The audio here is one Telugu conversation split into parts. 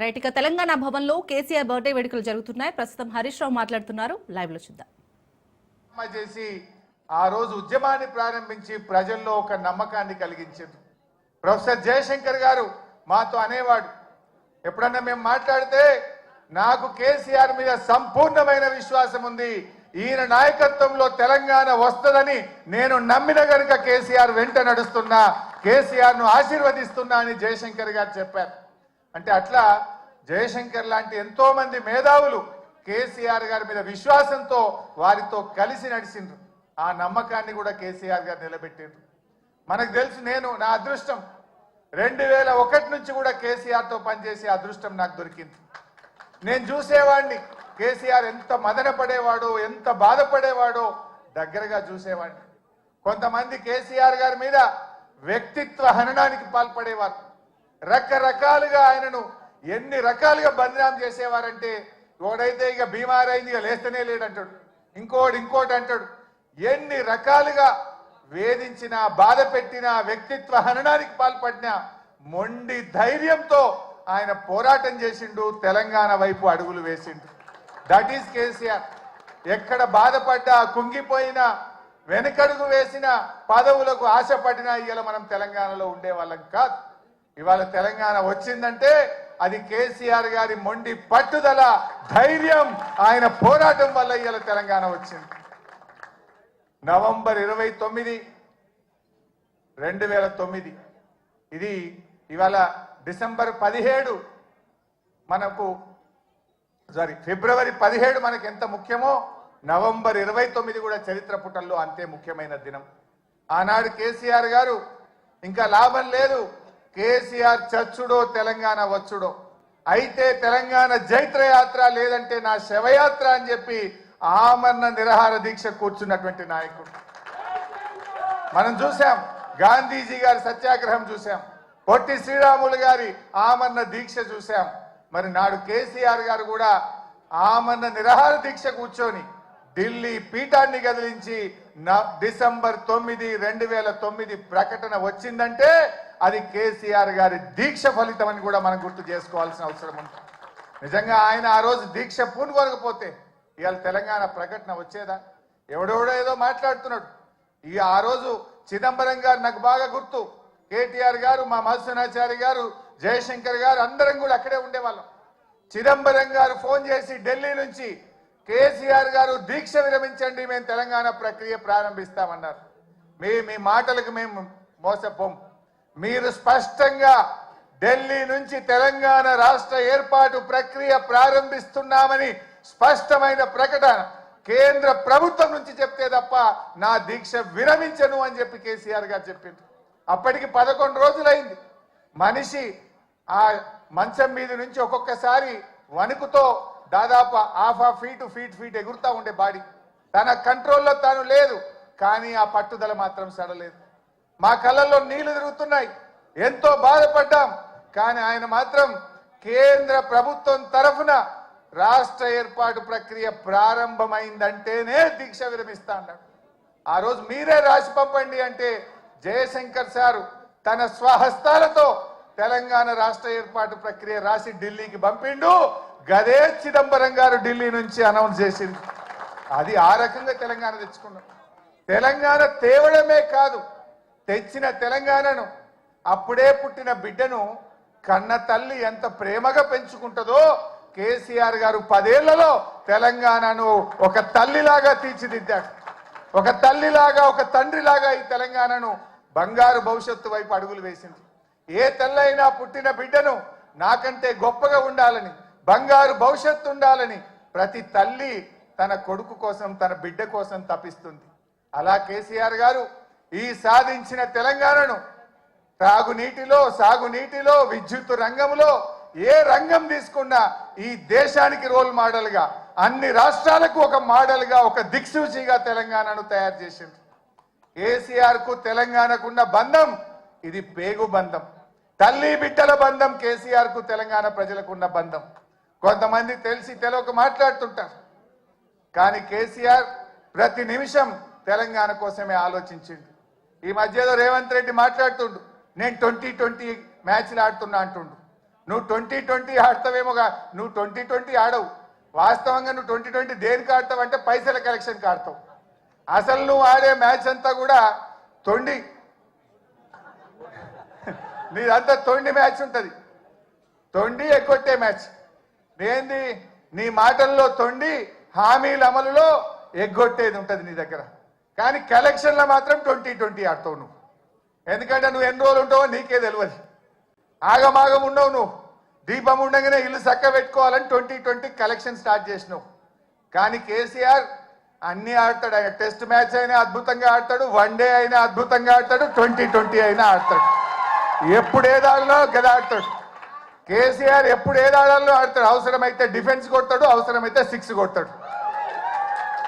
రైట్ ఇక తెలంగాణ భవన్లో కేసీఆర్ బర్త్డే వేడుకలు జరుగుతున్నాయి. ప్రస్తుతం హరీష్ రావు మాట్లాడుతున్నారు. లైవ్ లో చూద్దాం. చేసి ఆ రోజు ఉద్యమాన్ని ప్రారంభించి ప్రజల్లో ఒక నమ్మకాన్ని కలిగించారు. ప్రొఫెసర్ జయశంకర్ గారు మాతో అనేవాడు, ఎప్పుడన్నా మేము మాట్లాడితే నాకు కేసీఆర్ మీద సంపూర్ణమైన విశ్వాసం ఉంది, ఈయన నాయకత్వంలో తెలంగాణ వస్తుందని నేను నమ్మిన గనుక కేసీఆర్ వెంట నడుస్తున్నా, కేసీఆర్ ను ఆశీర్వదిస్తున్నా అని జయశంకర్ గారు చెప్పారు. అంటే అట్లా జయశంకర్ లాంటి ఎంతో మంది మేధావులు కేసీఆర్ గారి మీద విశ్వాసంతో వారితో కలిసి నడిచిండ్రు. ఆ నమ్మకాన్ని కూడా కేసీఆర్ గారు నిలబెట్టిండ్రు. మనకు తెలుసు, నేను నా అదృష్టం 2001 నుంచి కూడా కేసీఆర్ తో పనిచేసే అదృష్టం నాకు దొరికింది. నేను చూసేవాడిని కేసీఆర్ ఎంత మదన పడేవాడో, ఎంత బాధపడేవాడో దగ్గరగా చూసేవాడిని. కొంతమంది కేసీఆర్ గారి మీద వ్యక్తిత్వ హననానికి పాల్పడేవారు. రకరకాలుగా ఆయనను ఎన్ని రకాలుగా బదనాం చేసేవారంటే, ఒకడైతే ఇక బీమార్ అయింది ఇక లేస్తేనే లేడంటాడు, ఇంకోటి అంటాడు. ఎన్ని రకాలుగా వేధించినా, బాధ పెట్టినా, వ్యక్తిత్వ హననానికి పాల్పడినా మొండి ధైర్యంతో ఆయన పోరాటం చేసిండు, తెలంగాణ వైపు అడుగులు వేసిండు. That is KCR. ఎక్కడ బాధపడ్డా, కుంగిపోయినా, వెనకడుగు వేసిన, పదవులకు ఆశపడినా ఇవాళ మనం తెలంగాణలో ఉండేవాళ్ళం కాదు. ఇవాళ తెలంగాణ వచ్చిందంటే అది కేసీఆర్ గారి మొండి పట్టుదల, ధైర్యం, ఆయన పోరాటం వల్ల ఇవాళ తెలంగాణ వచ్చింది. నవంబర్ 29, 2009 ఇది ఇవాళ డిసెంబర్ 17 మనకు ఫిబ్రవరి 17 మనకు ఎంత ముఖ్యమో నవంబర్ 29 కూడా చరిత్ర పుటల్లో అంతే ముఖ్యమైన దినం. ఆనాడు కేసీఆర్ గారు ఇంకా లాభం లేదు, కేసీఆర్ చచ్చుడో తెలంగాణ వచ్చుడో, అయితే తెలంగాణ జైత్రయాత్ర లేదంటే నా శవయాత్ర అని చెప్పి ఆమరణ నిరాహార దీక్ష కూర్చున్నటువంటి నాయకుడు మనం చూసాం. గాంధీజీ గారి సత్యాగ్రహం చూసాం, పొట్టి శ్రీరాములు గారి ఆమరణ దీక్ష చూసాం. మరి నాడు కేసీఆర్ గారు కూడా ఆమరణ నిరాహార దీక్ష కూర్చొని ఢిల్లీ పీఠాన్ని కదిలించి డిసెంబర్ 9, 2009 ప్రకటన వచ్చిందంటే అది కేసీఆర్ గారి దీక్ష ఫలితం అని కూడా మనం గుర్తు చేసుకోవాల్సిన అవసరం ఉంది. నిజంగా ఆయన ఆ రోజు దీక్ష పూనుకోకపోతే ఇవాళ తెలంగాణ ప్రకటన వచ్చేదా? ఎవడెవడో ఏదో మాట్లాడుతున్నాడు. ఆ రోజు చిదంబరం గారు నాకు బాగా గుర్తు, కేటీఆర్ గారు, మా మధుసూనాచారి గారు, జయశంకర్ గారు అందరం కూడా అక్కడే ఉండేవాళ్ళం. చిదంబరం గారు ఫోన్ చేసి ఢిల్లీ నుంచి కేసీఆర్ గారు దీక్ష విరమించండి, మేము తెలంగాణ ప్రక్రియ ప్రారంభిస్తామన్నారు. మీ మాటలకు మేము మోసపోం, మీరు స్పష్టంగా ఢిల్లీ నుంచి తెలంగాణ రాష్ట్ర ఏర్పాటు ప్రక్రియ ప్రారంభిస్తున్నామని స్పష్టమైన ప్రకటన కేంద్ర ప్రభుత్వం నుంచి చెప్తే తప్ప నా దీక్ష విరమించను అని చెప్పి కేసీఆర్ గారు చెప్పింది. అప్పటికి 11 రోజులైంది. మనిషి ఆ మంచం మీద నుంచి ఒక్కొక్కసారి వణుకుతో దాదాపు హాఫ్ ఫీట్ ఎగురుతా ఉండే బాడీ, తన కంట్రోల్లో తాను లేదు. కానీ ఆ పట్టుదల మాత్రం సడలేదు. మా కళ్ళల్లో నీళ్లు తిరుగుతున్నాయి, ఎంతో బాధపడ్డాం. కానీ ఆయన మాత్రం కేంద్ర ప్రభుత్వం తరఫున రాష్ట్ర ఏర్పాటు ప్రక్రియ ప్రారంభమైందంటేనే దీక్ష విరమిస్తా అన్నాడు. ఆ రోజు మీరే రాసి పంపండి అంటే జయశంకర్ సారు తన స్వహస్తాలతో తెలంగాణ రాష్ట్ర ఏర్పాటు ప్రక్రియ రాసి ఢిల్లీకి పంపిండు. గదే చిదంబరం గారు ఢిల్లీ నుంచి అనౌన్స్ చేసింది. అది ఆ రకంగా తెలంగాణ తెచ్చుకున్నాం. తెలంగాణ తేవడమే కాదు, తెచ్చిన తెలంగాణను, అప్పుడే పుట్టిన బిడ్డను కన్న తల్లి ఎంత ప్రేమగా పెంచుకుంటుందో కేసీఆర్ గారు 10 ఏళ్లలో తెలంగాణను ఒక తల్లిలాగా తీర్చిదిద్దాడు. ఒక తల్లిలాగా, ఒక తండ్రిలాగా ఈ తెలంగాణను బంగారు భవిష్యత్తు వైపు అడుగులు వేసింది. ఏ తల్లైనా పుట్టిన బిడ్డను నాకంటే గొప్పగా ఉండాలని, బంగారు భవిష్యత్తు ఉండాలని ప్రతి తల్లి తన కొడుకు కోసం, తన బిడ్డ కోసం తపిస్తుంది. అలా కేసీఆర్ గారు ఈ సాధించిన తెలంగాణను త్రాగునీటిలో, సాగునీటిలో, విద్యుత్ రంగంలో ఏ రంగం తీసుకున్నా ఈ దేశానికి రోల్ మోడల్ గా, అన్ని రాష్ట్రాలకు ఒక మోడల్ గా, ఒక దిక్సూచిగా తెలంగాణను తయారు చేసింది. కేసీఆర్ కు తెలంగాణకున్న బంధం ఇది పేగు బంధం, తల్లి బిడ్డల బంధం. కేసీఆర్ కు తెలంగాణ ప్రజలకున్న బంధం. కొంతమంది తెలిసి తెలియక మాట్లాడుతుంటారు, కానీ కేసీఆర్ ప్రతి నిమిషం తెలంగాణ కోసమే ఆలోచించిండు. ఈ మధ్యలో రేవంత్ రెడ్డి మాట్లాడుతుండు, నేను 2020 మ్యాచ్లు ఆడుతున్నా అంటుండు. నువ్వు 2020 ఆడతావేమోగా, నువ్వు 2020 ఆడవు. వాస్తవంగా నువ్వు 2020 దేనికి ఆడతావు అంటే పైసల కలెక్షన్కి ఆడతావు. అసలు నువ్వు ఆడే మ్యాచ్ అంతా కూడా తొండి, నీదంతా తొండి మ్యాచ్ ఉంటుంది. తొండి ఎగ్గొట్టే మ్యాచ్ ఏంది? నీ మాటల్లో తొండి, హామీల అమలులో ఎగ్గొట్టేది ఉంటుంది నీ దగ్గర. కానీ కలెక్షన్లో మాత్రం 2020 ఆడతావు నువ్వు. ఎందుకంటే నువ్వు ఎన్ని రోజులు ఉంటావో నీకే తెలియదు. ఆగమాగం ఉండవు నువ్వు. దీపం ఉండగానే ఇల్లు చక్క పెట్టుకోవాలని 2020 కలెక్షన్ స్టార్ట్ చేసినావు. కానీ కేసీఆర్ అన్ని ఆడతాడు. ఆయన టెస్ట్ మ్యాచ్ అయినా అద్భుతంగా ఆడతాడు, వన్డే అయినా అద్భుతంగా ఆడతాడు, 2020 అయినా ఆడతాడు. ఎప్పుడు ఏదాడలో గదా ఆడతాడు కేసీఆర్. ఎప్పుడు ఏదాడాలో ఆడతాడు. అవసరమైతే డిఫెన్స్ కొడతాడు, అవసరమైతే 6 కొడతాడు.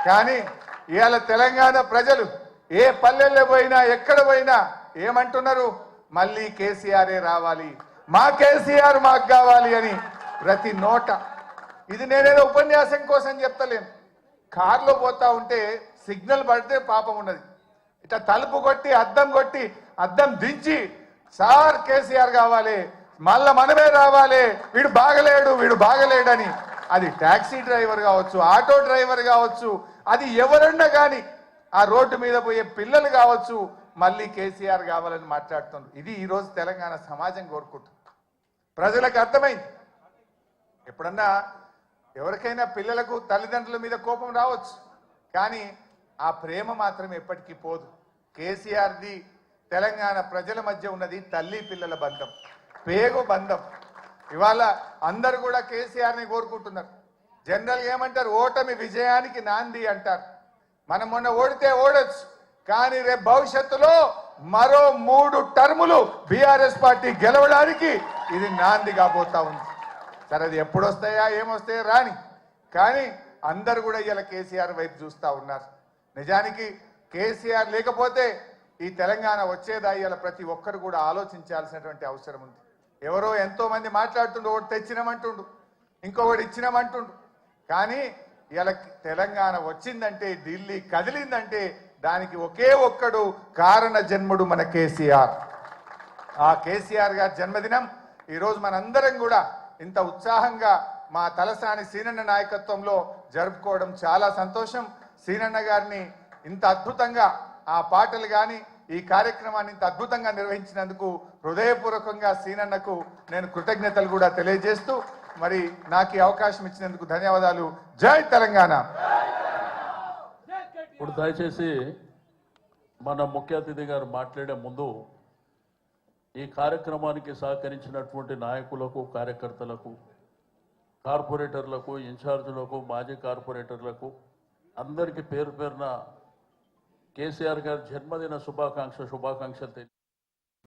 కానీ ఇవాళ తెలంగాణ ప్రజలు ఏ పల్లెల్లో పోయినా ఎక్కడ పోయినా ఏమంటున్నారు? మళ్ళీ కేసీఆరే రావాలి, మా కేసీఆర్ మాకు కావాలి అని ప్రతి నోట. ఇది నేనేదో ఉపన్యాసం కోసం చెప్తలేను. కారులో పోతా ఉంటే సిగ్నల్ పడితే పాపం ఉన్నది, ఇట్లా తలుపు కొట్టి అద్దం దించి సార్ కేసీఆర్ కావాలి, మళ్ళా మనమే రావాలి, వీడు బాగలేడని. అది టాక్సీ డ్రైవర్ కావచ్చు, ఆటో డ్రైవర్ కావచ్చు, అది ఎవరన్నా కానీ ఆ రోడ్డు మీద పోయే పిల్లలు కావచ్చు, మళ్ళీ కేసీఆర్ కావాలని మాట్లాడుతున్నారు. ఇది ఈరోజు తెలంగాణ సమాజం కోరుకుంటుంది. ప్రజలకు అర్థమైంది. ఎప్పుడన్నా ఎవరికైనా పిల్లలకు తల్లిదండ్రుల మీద కోపం రావచ్చు, కానీ ఆ ప్రేమ మాత్రం ఎప్పటికీ పోదు. కేసీఆర్ది తెలంగాణ ప్రజల మధ్య ఉన్నది తల్లి పిల్లల బంధం, పేగు బంధం. ఇవాళ అందరూ కూడా కేసీఆర్ని కోరుకుంటున్నారు. జనరల్గా ఏమంటారు? ఓటమి విజయానికి నాంది అంటారు. మనం మొన్న ఓడితే ఓడొచ్చు, కానీ రేపు భవిష్యత్తులో మరో 3 టర్ములు బీఆర్ఎస్ పార్టీ గెలవడానికి ఇది నాంది కాబోతా ఉంది. సరే అది ఎప్పుడు వస్తాయా ఏమొస్తాయా రాని, కానీ అందరు కూడా ఇలా కేసీఆర్ వైపు చూస్తూ ఉన్నారు. నిజానికి కేసీఆర్ లేకపోతే ఈ తెలంగాణ వచ్చేదా? ఇలా ప్రతి ఒక్కరు కూడా ఆలోచించాల్సినటువంటి అవసరం ఉంది. ఎవరో ఎంతో మంది మాట్లాడుతుండు, ఒకటి తెచ్చినామంటుండు, ఇంకొకటి ఇచ్చినామంటుండు. కానీ ఇలా తెలంగాణ వచ్చిందంటే, ఢిల్లీ కదిలిందంటే దానికి ఒకే ఒక్కడు కారణ జన్ముడు మన కేసీఆర్. ఆ కేసీఆర్ గారి జన్మదినం ఈరోజు మనందరం కూడా ఇంత ఉత్సాహంగా మా తలసాని సీనన్న నాయకత్వంలో జరుపుకోవడం చాలా సంతోషం. సీనన్న గారిని ఇంత అద్భుతంగా ఆ పాటలు కానీ ఈ కార్యక్రమాన్ని ఇంత అద్భుతంగా నిర్వహించినందుకు హృదయపూర్వకంగా సీనన్నకు నేను కృతజ్ఞతలు కూడా తెలియజేస్తూ, మరి నాకు ఈ అవకాశం ఇచ్చినందుకు ధన్యవాదాలు. జై తెలంగాణ. ఇప్పుడు దయచేసి మన ముఖ్య అతిథి గారు మాట్లాడే ముందు ఈ కార్యక్రమానికి సహకరించినటువంటి నాయకులకు, కార్యకర్తలకు, కార్పొరేటర్లకు, ఇన్ఛార్జీలకు, మాజీ కార్పొరేటర్లకు అందరికీ పేరు పేరున కేసీఆర్ గారి జన్మదిన శుభాకాంక్షలు